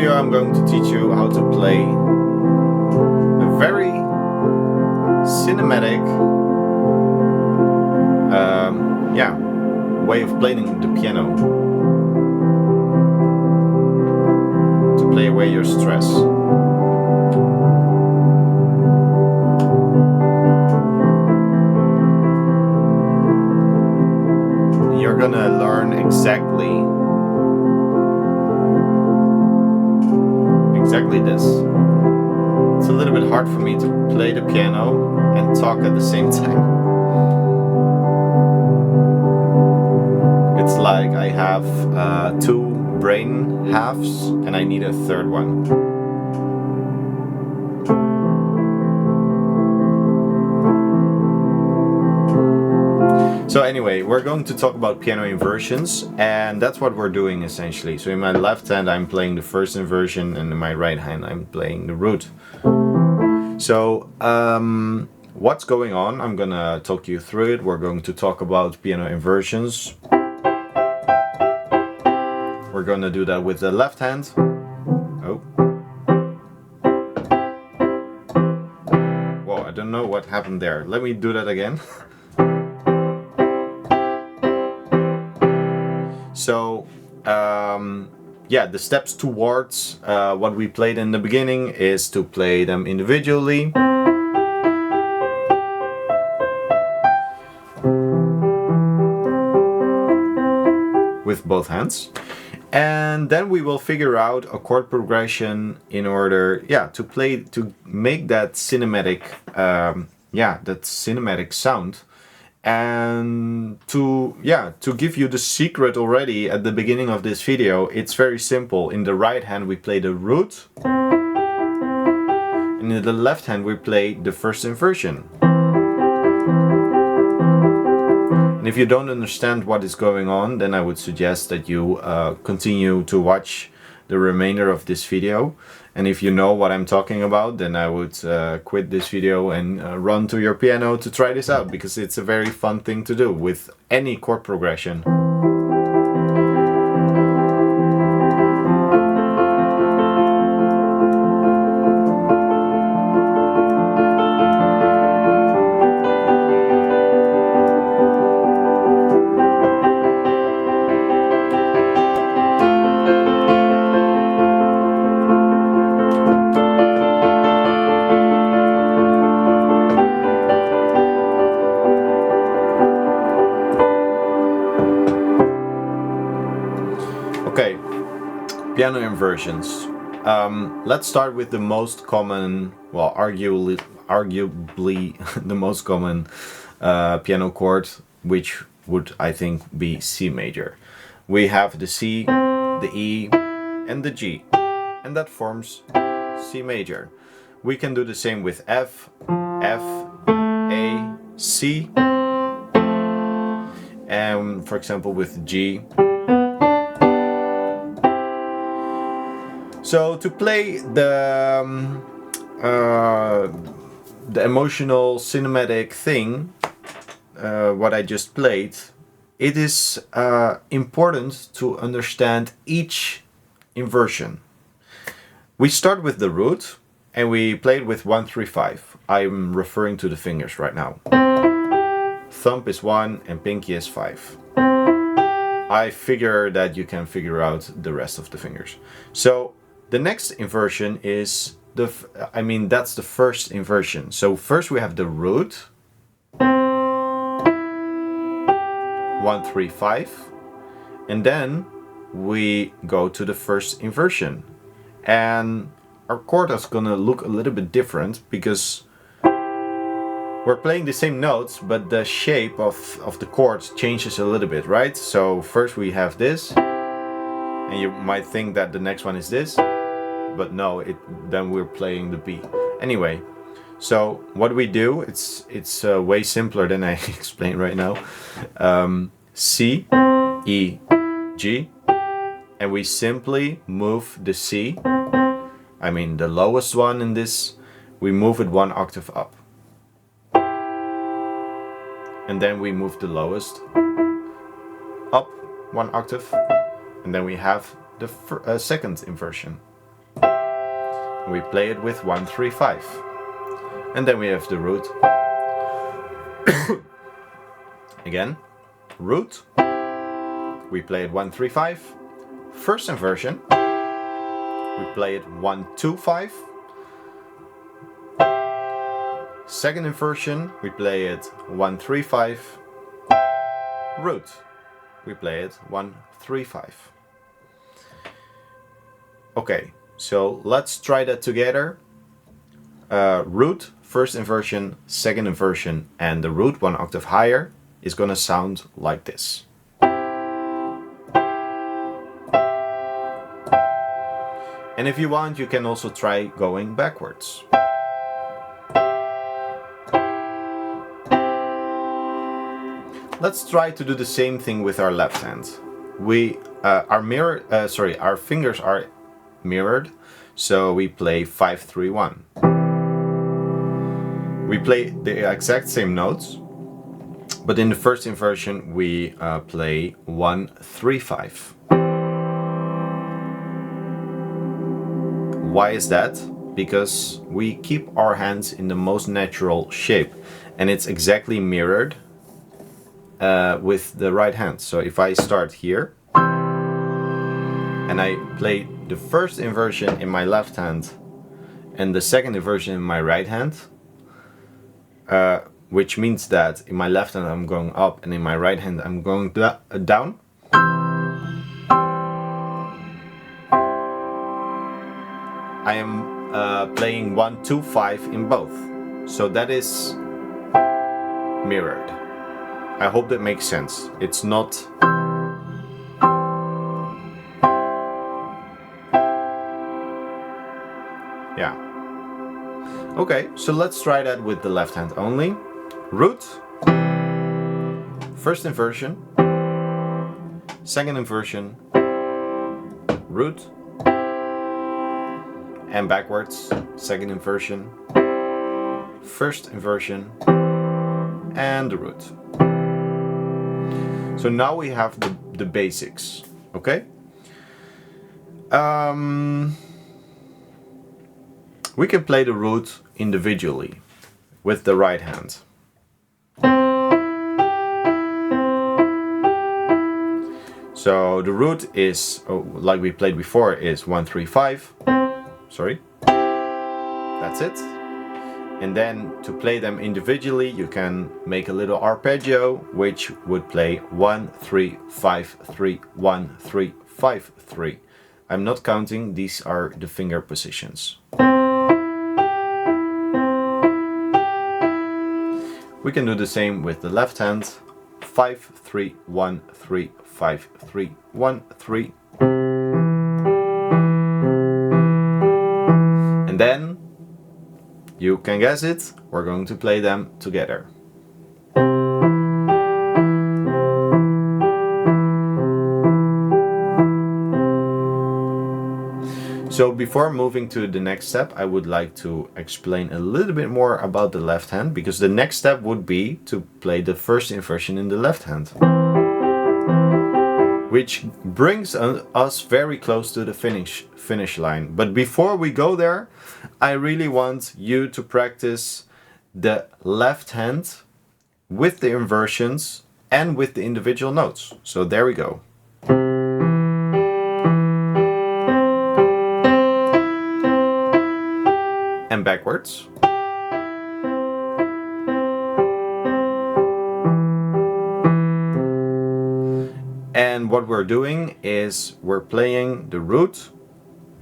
video I'm going to teach you how to play a very cinematic way of playing the piano to play away your stress. You're gonna learn exactly this. It's a little bit hard for me to play the piano and talk at the same time. It's like I have two brain halves and I need a third one. So anyway, we're going to talk about piano inversions, and that's what we're doing essentially. So in my left hand I'm playing the first inversion, and in my right hand I'm playing the root. So what's going on? I'm gonna talk you through it. We're going to talk about piano inversions. We're gonna do that with the left hand. Oh. Whoa, I don't know what happened there. Let me do that again. So, the steps towards what we played in the beginning is to play them individually. With both hands. And then we will figure out a chord progression in order, to make that cinematic, sound. And to give you the secret already at the beginning of this video, it's very simple. In the right hand we play the root, and in the left hand we play the first inversion. And if you don't understand what is going on, then I would suggest that you continue to watch the remainder of this video. And if you know what I'm talking about, then I would quit this video and run to your piano to try this out, because it's a very fun thing to do with any chord progression. Okay, piano inversions. Let's start with the most common, well, arguably the most common piano chord, which would, I think, be C major. We have the C, the E, and the G, and that forms C major. We can do the same with F, A, C, and for example with G. So to play the emotional cinematic thing, what I just played, it is important to understand each inversion. We start with the root and we play it with 1, 3, 5. I'm referring to the fingers right now. Thumb is 1 and pinky is 5. I figure that you can figure out the rest of the fingers. So the next inversion is that's the first inversion. So first we have the root, 1, 3, 5, and then we go to the first inversion. And our chord is gonna look a little bit different because we're playing the same notes, but the shape of the chords changes a little bit, right? So first we have this, and you might think that the next one is this. But no, then we're playing the B. Anyway, so what we do, it's way simpler than I explain right now. C, E, G, and we simply move the C, the lowest one in this, we move it 1 octave up. And then we move the lowest up 1 octave, and then we have the second inversion. We play it with 1, 3, 5. And then we have the root. Again, root. We play it 1, 3, 5. First inversion. We play it 1, 2, 5. Second inversion, we play it 1, 3, 5. Root. We play it 1, 3, 5. Okay, so let's try that together. Root, first inversion, second inversion, and the root 1 octave higher is gonna sound like this. And if you want, you can also try going backwards. Let's try to do the same thing with our left hand. Our fingers are mirrored, so we play 5, 3, 1. We play the exact same notes, but in the first inversion we play 1, 3, 5. Why is that? Because we keep our hands in the most natural shape, and it's exactly mirrored with the right hand. So if I start here and I play the first inversion in my left hand and the second inversion in my right hand, which means that in my left hand I'm going up and in my right hand I'm going down. I am playing 1, 2, 5 in both. So that is mirrored. I hope that makes sense. It's not... Yeah. Okay, so let's try that with the left hand only. Root. First inversion. Second inversion. Root. And backwards. Second inversion. First inversion. And the root. So now we have the basics, okay? We can play the root individually with the right hand. So the root is, like we played before, is 1, 3, 5. Sorry. That's it. And then to play them individually, you can make a little arpeggio, which would play 1, 3, 5, 3, 1, 3, 5, 3. I'm not counting, these are the finger positions. We can do the same with the left hand. 5, 3, 1, 3, 5, 3, 1, 3. And then, you can guess it, we're going to play them together. So before moving to the next step, I would like to explain a little bit more about the left hand, because the next step would be to play the first inversion in the left hand, which brings us very close to the finish line. But before we go there, I really want you to practice the left hand with the inversions and with the individual notes. So there we go. And backwards. And what we're doing is we're playing the root,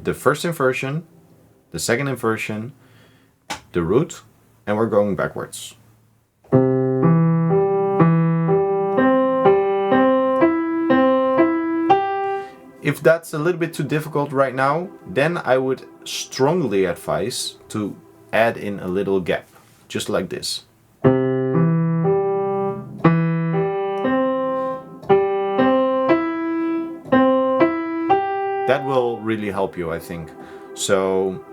the first inversion, the second inversion, the root, and we're going backwards. If that's a little bit too difficult right now, then I would strongly advise to add in a little gap, just like this. That will really help you, I think. So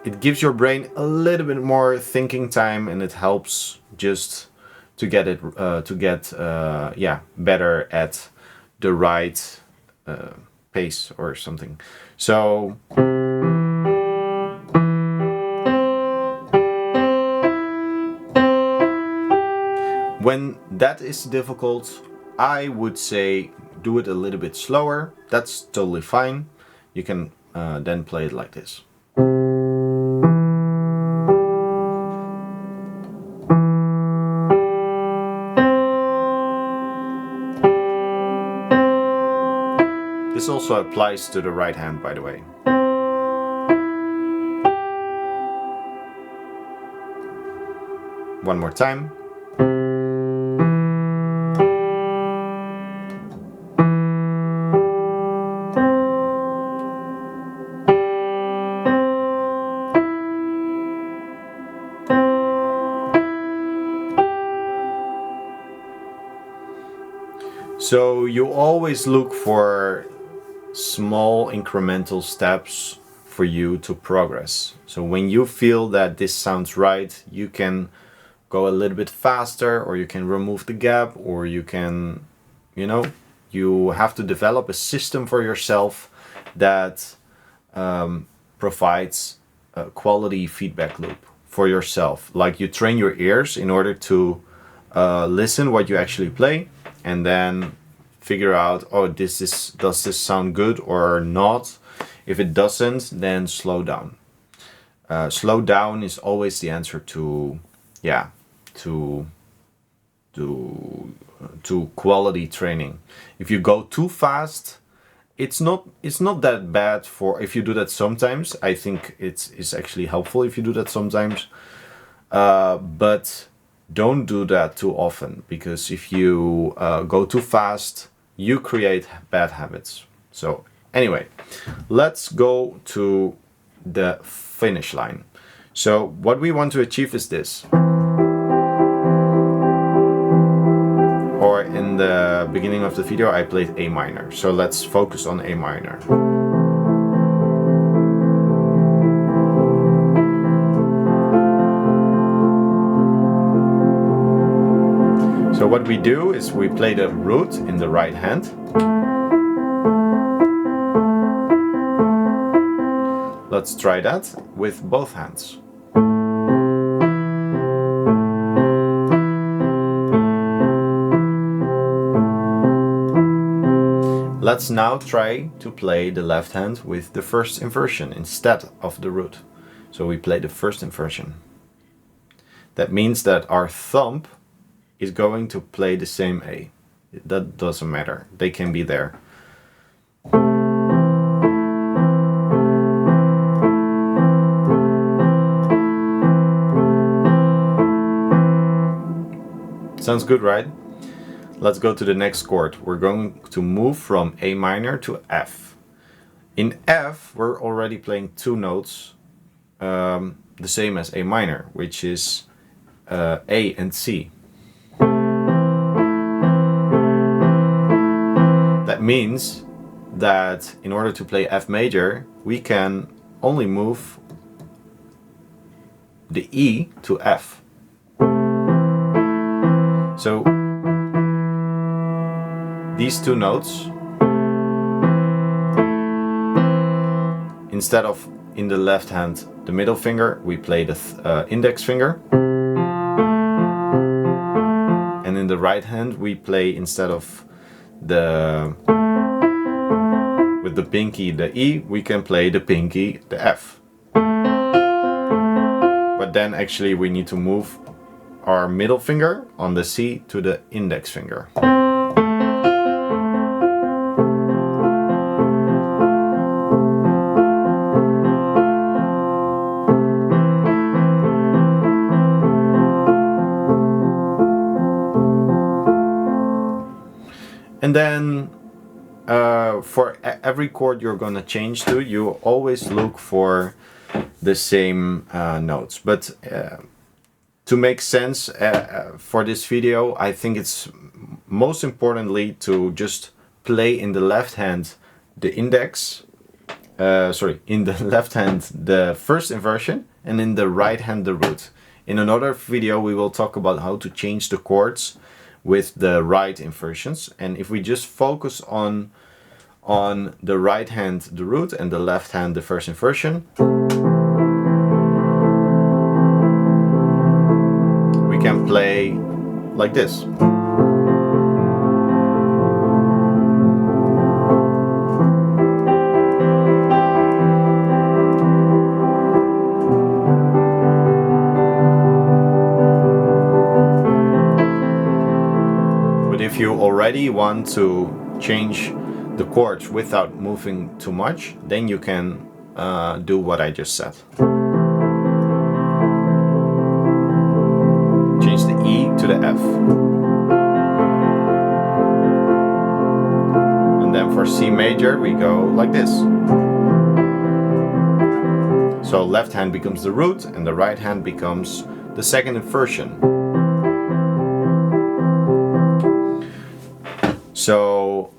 it gives your brain a little bit more thinking time, and it helps just to get it better at the right pace or something. So When that is difficult, I would say do it a little bit slower. That's totally fine. You can then play it like this. This also applies to the right hand, by the way. One more time. So you always look for small incremental steps for you to progress. So when you feel that this sounds right, you can go a little bit faster, or you can remove the gap, or you can, you have to develop a system for yourself that provides a quality feedback loop for yourself. Like you train your ears in order to listen what you actually play, and then figure out, oh, does this sound good or not? If it doesn't, then slow down. Slow down is always the answer to quality training. If you go too fast, it's not that bad. For if you do that sometimes, I think it's actually helpful if you do that sometimes, but don't do that too often, because if you go too fast, you create bad habits. So anyway, let's go to the finish line. So what we want to achieve is this. Or in the beginning of the video, I played A minor. So let's focus on A minor. So what we do is we play the root in the right hand. Let's try that with both hands. Let's now try to play the left hand with the first inversion instead of the root. So we play the first inversion. That means that our thumb is going to play the same A. That doesn't matter. They can be there. Sounds good, right? Let's go to the next chord. We're going to move from A minor to F. In F, we're already playing two notes, the same as A minor, which is A and C. That means that in order to play F major, we can only move the E to F. So these two notes, instead of in the left hand the middle finger, we play the index finger, and in the right hand we play, instead of with the pinky the E, we can play the pinky the F. But then actually we need to move our middle finger on the C to the index finger. And then for every chord you're gonna change to, you always look for the same notes. But to make sense for this video, I think it's most importantly to just play in the left hand the index, in the left hand the first inversion, and in the right hand the root. In another video we will talk about how to change the chords with the right inversions, and if we just focus on the right hand the root and the left hand the first inversion, we can play like this. But if you already want to change the chords without moving too much, then you can do what I just said. Change the E to the F. And then for C major we go like this. So left hand becomes the root and the right hand becomes the second inversion. So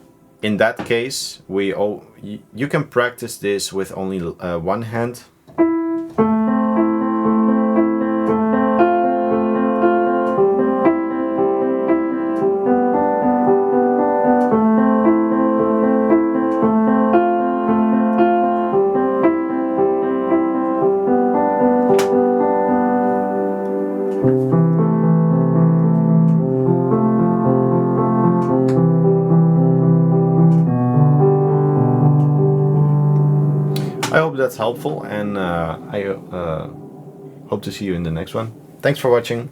in that case, you can practice this with only one hand. I hope that's helpful, and I hope to see you in the next one. Thanks for watching.